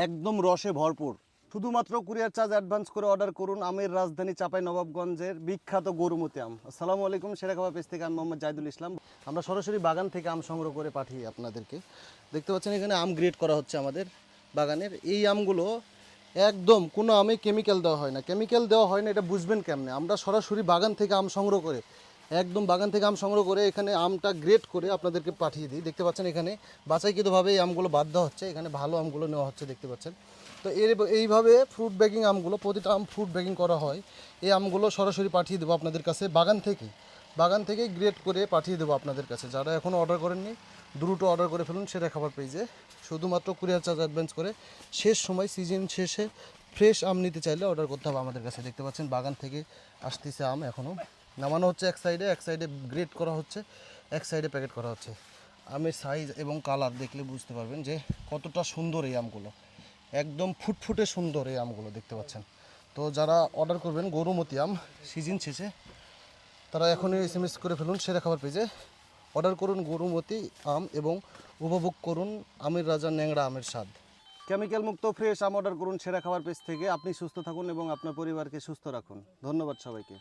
একদম রসে ভরপুর। শুধুমাত্র কুরিয়ার চার্জ অ্যাডভান্স করে অর্ডার করুন আমের রাজধানী চাঁপাইনবাবগঞ্জের বিখ্যাত গরুমতি আম। আসসালামু আলাইকুম, সেরা খাবার পেজ থেকে আমি মোহাম্মদ জাহিদুল ইসলাম। আমরা সরাসরি বাগান থেকে আম সংগ্রহ করে পাঠিয়ে আপনাদেরকে। দেখতে পাচ্ছেন এখানে আম গ্রেড করা হচ্ছে আমাদের বাগানের। এই আমগুলো একদম কোনো আমে কেমিক্যাল দেওয়া হয় না। কেমিক্যাল দেওয়া হয় না এটা বুঝবেন কেমনে? আমরা সরাসরি বাগান থেকে আম সংগ্রহ করে, একদম বাগান থেকে আম সংগ্রহ করে এখানে আমটা গ্রেড করে আপনাদেরকে পাঠিয়ে দিই। দেখতে পাচ্ছেন এখানে বাছাইকৃতভাবে এই আমগুলো বাদ দেওয়া হচ্ছে, এখানে ভালো আমগুলো নেওয়া হচ্ছে দেখতে পাচ্ছেন। তো এইভাবে ফ্রুট ব্যাগিং আমগুলো, প্রতিটা আম ফ্রুট ব্যাগিং করা হয়। এই আমগুলো সরাসরি পাঠিয়ে দেবো আপনাদের কাছে বাগান থেকে গ্রেড করে পাঠিয়ে দেবো আপনাদের কাছে। যারা এখনও অর্ডার করেননি দ্রুত অর্ডার করে ফেলুন সেরা খাবার পেজে। শুধুমাত্র কুরিয়ার চার্জ অ্যাডভান্স করে শেষ সময় সিজন শেষে ফ্রেশ আম নিতে চাইলে অর্ডার করতে হবে আমাদের কাছে। দেখতে পাচ্ছেন বাগান থেকে আসতেছে আম, এখনও নামানো হচ্ছে। এক সাইডে গ্রেড করা হচ্ছে, এক সাইডে প্যাকেট করা হচ্ছে। আমের সাইজ এবং কালার দেখলে বুঝতে পারবেন যে কতটা সুন্দর এই আমগুলো, একদম ফুটফুটে সুন্দর এই আমগুলো দেখতে পাচ্ছেন। তো যারা অর্ডার করবেন গরুমতি আম সিজন শেষে, তারা এখনই SMS করে ফেলুন সেরা খাবার পেজে। অর্ডার করুন গরুমতি আম এবং উপভোগ করুন আমের রাজা ন্যাংরা আমের স্বাদ। কেমিক্যাল মুক্ত ফ্রেশ আম অর্ডার করুন সেরা খাবার পেজ থেকে। আপনি সুস্থ থাকুন এবং আপনার পরিবারকে সুস্থ রাখুন। ধন্যবাদ সবাইকে।